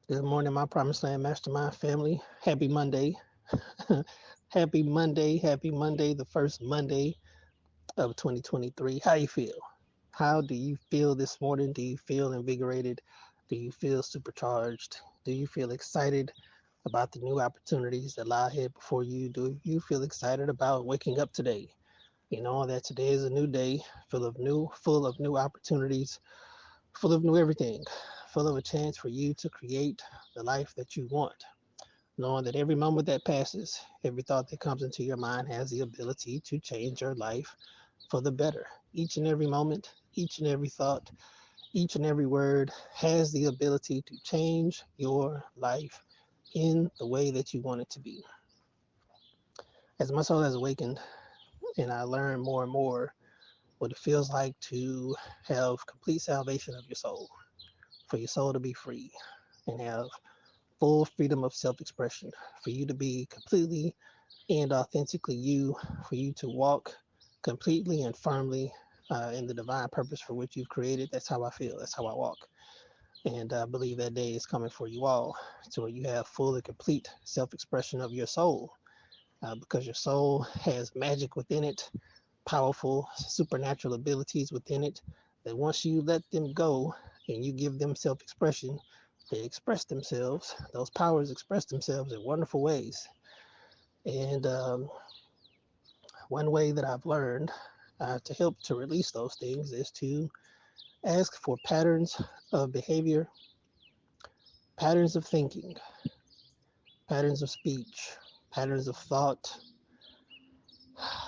Good morning, my Promised Land Mastermind family. Happy Monday. Happy Monday. Happy Monday, the first Monday of 2023. How you feel? How do you feel this morning? Do you feel invigorated? Do you feel supercharged? Do you feel excited about the new opportunities that lie ahead before you? Do you feel excited about waking up today? You know that today is a new day, full of new opportunities, full of new everything, full of a chance for you to create the life that you want. Knowing that every moment that passes, every thought that comes into your mind has the ability to change your life for the better. Each and every moment, each and every thought, each and every word has the ability to change your life in the way that you want it to be. As my soul has awakened and I learn more and more what it feels like to have complete salvation of your soul, for your soul to be free and have full freedom of self expression, for you to be completely and authentically you, for you to walk completely and firmly in the divine purpose for which you've created. That's how I feel. That's how I walk. And I believe that day is coming for you all to where you have full and complete self expression of your soul because your soul has magic within it, powerful supernatural abilities within it that once you let them go and you give them self expression, they express themselves. Those powers express themselves in wonderful ways. And one way that I've learned to help to release those things is to ask for patterns of behavior, patterns of thinking, patterns of speech, patterns of thought,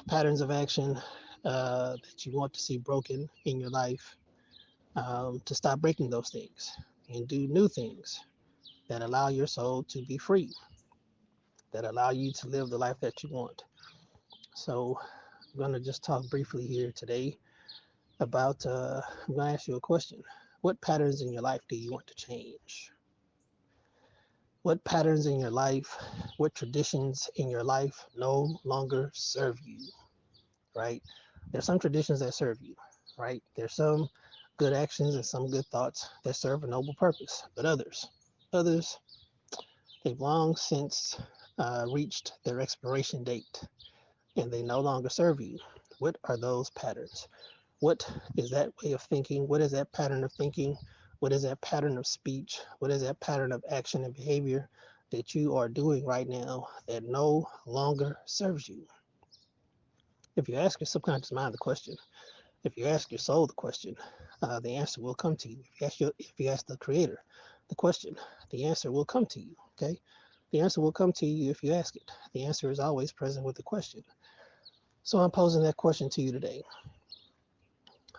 patterns of action that you want to see broken in your life, to stop breaking those things and do new things that allow your soul to be free, that allow you to live the life that you want. So, I'm going to just talk briefly here today about, I'm going to ask you a question. What patterns in your life do you want to change? What patterns in your life, what traditions in your life no longer serve you, right? There's some traditions that serve you, right? There's some good actions and some good thoughts that serve a noble purpose, but others, they've long since reached their expiration date and they no longer serve you. What are those patterns? What is that way of thinking? What is that pattern of thinking? What is that pattern of speech? What is that pattern of action and behavior that you are doing right now that no longer serves you? If you ask your subconscious mind the question, if you ask your soul the question, the answer will come to you. If you ask the creator the question, the answer will come to you. Okay, the answer will come to you if you ask it. The answer is always present with the question. So I'm posing that question to you today.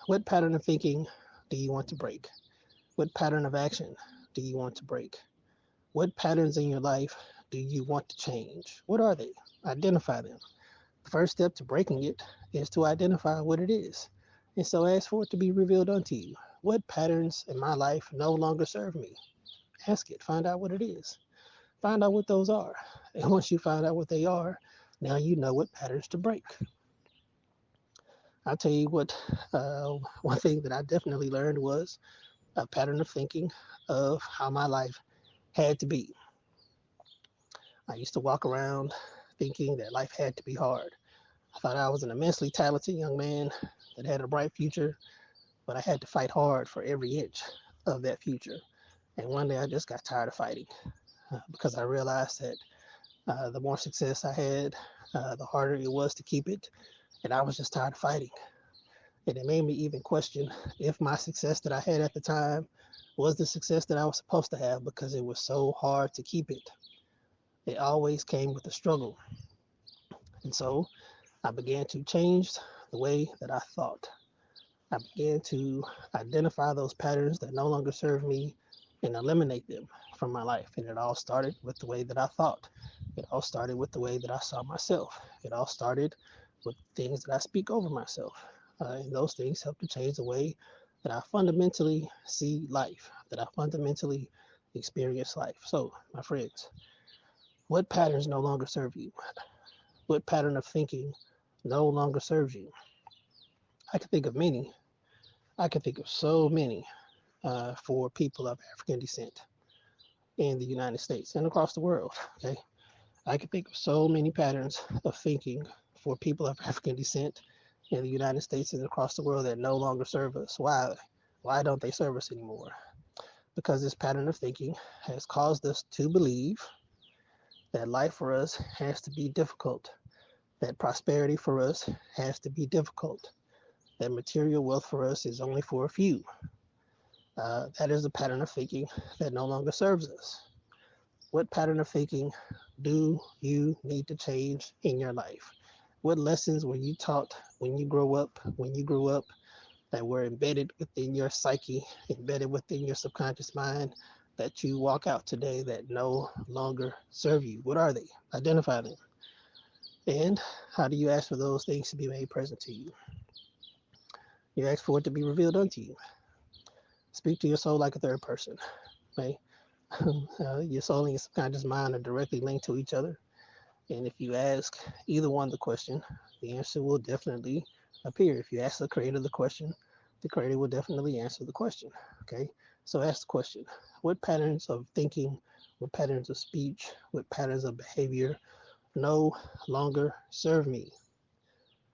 What pattern of thinking do you want to break? What pattern of action do you want to break? What patterns in your life do you want to change? What are they? Identify them. The first step to breaking it is to identify what it is. And so ask for it to be revealed unto you. What patterns in my life no longer serve me? Ask it. Find out what it is. Find out what those are. And once you find out what they are, now you know what patterns to break. I'll tell you what, one thing that I definitely learned was a pattern of thinking of how my life had to be. I used to walk around thinking that life had to be hard. I thought I was an immensely talented young man that had a bright future, but I had to fight hard for every inch of that future. And one day I just got tired of fighting because I realized that the more success I had, the harder it was to keep it. And I was just tired of fighting. And it made me even question if my success that I had at the time was the success that I was supposed to have because it was so hard to keep it. It always came with a struggle. And so I began to change the way that I thought. I began to identify those patterns that no longer serve me and eliminate them from my life. And it all started with the way that I thought. It all started with the way that I saw myself. It all started with things that I speak over myself. And those things help to change the way that I fundamentally see life, that I fundamentally experience life. So, my friends, what patterns no longer serve you? What pattern of thinking no longer serves you? I can think of many. I can think of so many for people of African descent. in the United States and across the world. Okay, I can think of so many patterns of thinking for people of African descent in the United States and across the world that no longer serve us. Why? Why don't they serve us anymore? Because this pattern of thinking has caused us to believe that life for us has to be difficult, that prosperity for us has to be difficult, that material wealth for us is only for a few. That is a pattern of thinking that no longer serves us. What pattern of thinking do you need to change in your life? What lessons were you taught when you grew up, that were embedded within your psyche, embedded within your subconscious mind, that you walk out today that no longer serve you? What are they? Identify them. And how do you ask for those things to be made present to you? You ask for it to be revealed unto you. Speak to your soul like a third person. Right? Your soul and your subconscious mind are directly linked to each other. And if you ask either one the question, the answer will definitely appear. If you ask the creator the question, the creator will definitely answer the question. Okay? So ask the question: what patterns of thinking, what patterns of speech, what patterns of behavior no longer serve me?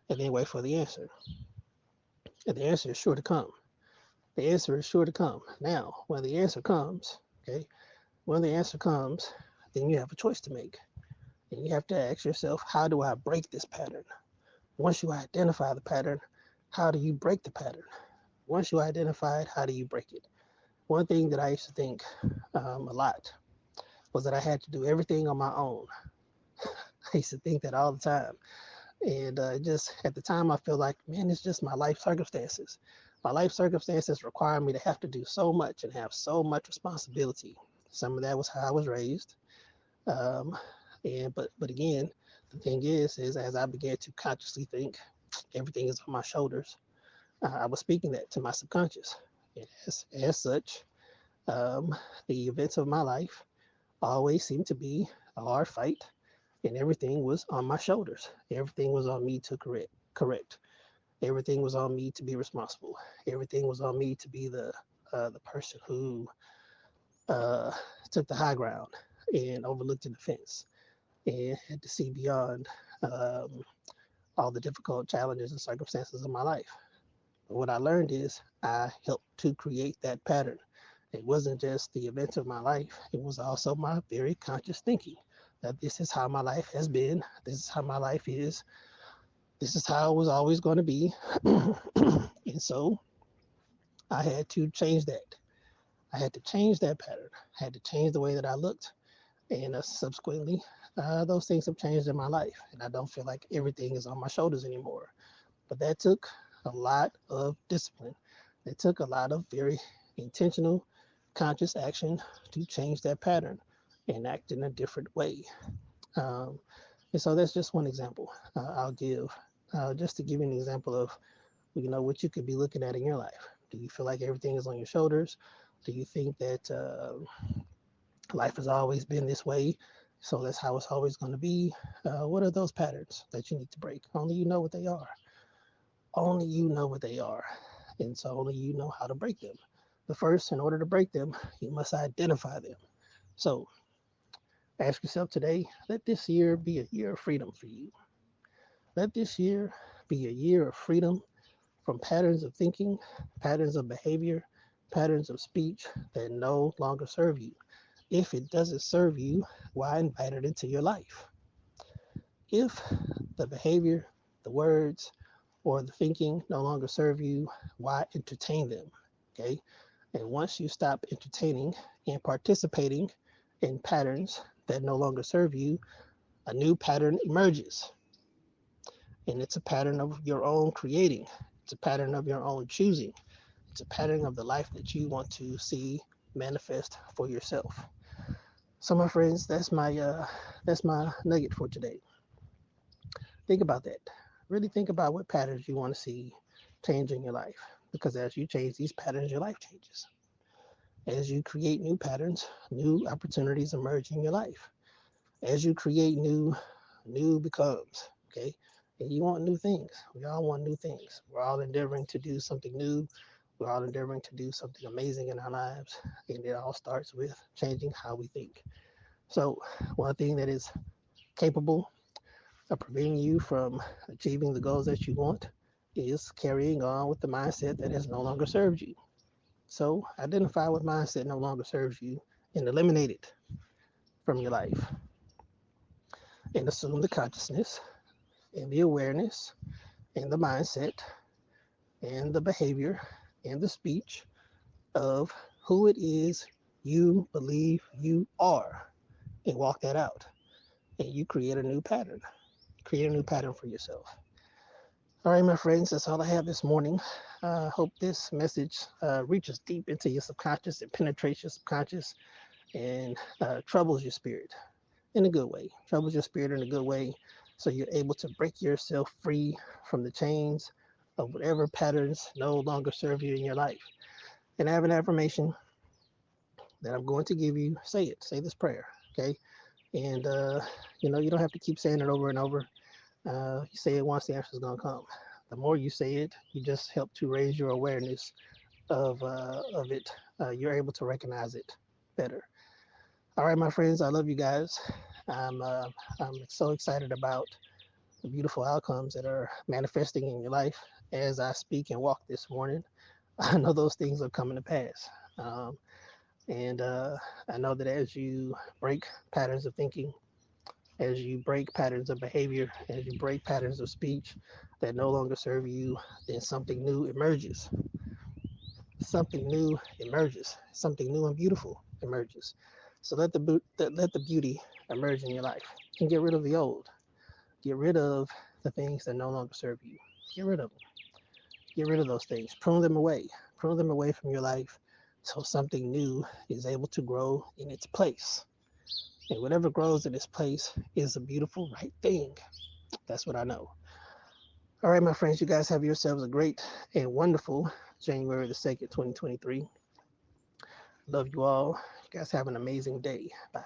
And then wait for the answer. And the answer is sure to come. The answer is sure to come. Now, when the answer comes, okay, when the answer comes, then you have a choice to make. And you have to ask yourself, how do I break this pattern? Once you identify the pattern, how do you break the pattern? Once you identify it, how do you break it? One thing that I used to think a lot was that I had to do everything on my own. I used to think that all the time. And just at the time, I feel like, man, it's just my life circumstances. My life circumstances require me to have to do so much and have so much responsibility. Some of that was how I was raised. Um, but again, the thing is as I began to consciously think everything is on my shoulders, I was speaking that to my subconscious. And as such, um, the events of my life always seemed to be a hard fight, and everything was on my shoulders. Everything was on me to correct. Everything was on me to be responsible. Everything was on me to be the person who uh, took the high ground and overlooked the fence and had to see beyond um, all the difficult challenges and circumstances of my life. But what I learned is I helped to create that pattern. It wasn't just the events of my life, it was also my very conscious thinking that this is how my life has been, this is how my life is, this is how it was always going to be. And so I had to change that. I had to change that pattern. I had to change the way that I looked. And subsequently, those things have changed in my life. And I don't feel like everything is on my shoulders anymore. But that took a lot of discipline. It took a lot of very intentional, conscious action to change that pattern and act in a different way. Um, and so that's just one example I'll give, just to give you an example of what you could be looking at in your life. Do you feel like everything is on your shoulders? Do you think that life has always been this way, so that's how it's always going to be? What are those patterns that you need to break? Only you know what they are. Only you know what they are. And so only you know how to break them. But first, in order to break them, you must identify them. So ask yourself today, let this year be a year of freedom for you. Let this year be a year of freedom from patterns of thinking, patterns of behavior, patterns of speech that no longer serve you. If it doesn't serve you, why invite it into your life? If the behavior, the words, or the thinking no longer serve you, why entertain them? Okay. And once you stop entertaining and participating in patterns that no longer serve you, a new pattern emerges. And it's a pattern of your own creating, it's a pattern of your own choosing, it's a pattern of the life that you want to see manifest for yourself. So, my friends, that's my nugget for today. Think about that. Really think about what patterns you want to see change in your life. Because as you change these patterns, your life changes. As you create new patterns, new opportunities emerge in your life. As you create new becomes. Okay. And you want new things. We all want new things. We're all endeavoring to do something new. We're all endeavoring to do something amazing in our lives, and it all starts with changing how we think. So, one thing that is capable of preventing you from achieving the goals that you want is carrying on with the mindset that has no longer served you. So, identify what mindset no longer serves you and eliminate it from your life, and assume the consciousness and the awareness and the mindset and the behavior and the speech of who it is you believe you are, and walk that out. And you create a new pattern. Create a new pattern for yourself. All right, my friends, that's all I have this morning. I hope this message reaches deep into your subconscious and penetrates your subconscious and troubles your spirit in a good way. Troubles your spirit in a good way, so you're able to break yourself free from the chains of whatever patterns no longer serve you in your life. And I have an affirmation that I'm going to give you. Say it. Say this prayer, okay? And you don't have to keep saying it over and over. You say it once, the answer is gonna come. The more you say it, you just help to raise your awareness of it. You're able to recognize it better. All right, my friends, I love you guys. I'm uh, I'm so excited about the beautiful outcomes that are manifesting in your life as I speak and walk this morning. I know those things are coming to pass. And I know that as you break patterns of thinking, as you break patterns of behavior, as you break patterns of speech that no longer serve you, then something new emerges. Something new emerges. Something new and beautiful emerges. So let the beauty emerge in your life, and get rid of the old. Get rid of the things that no longer serve you. Get rid of them. Get rid of those things. Prune them away. Prune them away from your life, so something new is able to grow in its place. And whatever grows in its place is a beautiful, right thing. That's what I know. All right, my friends, you guys have yourselves a great and wonderful January the 2nd, 2023. Love you all. You guys have an amazing day. Bye.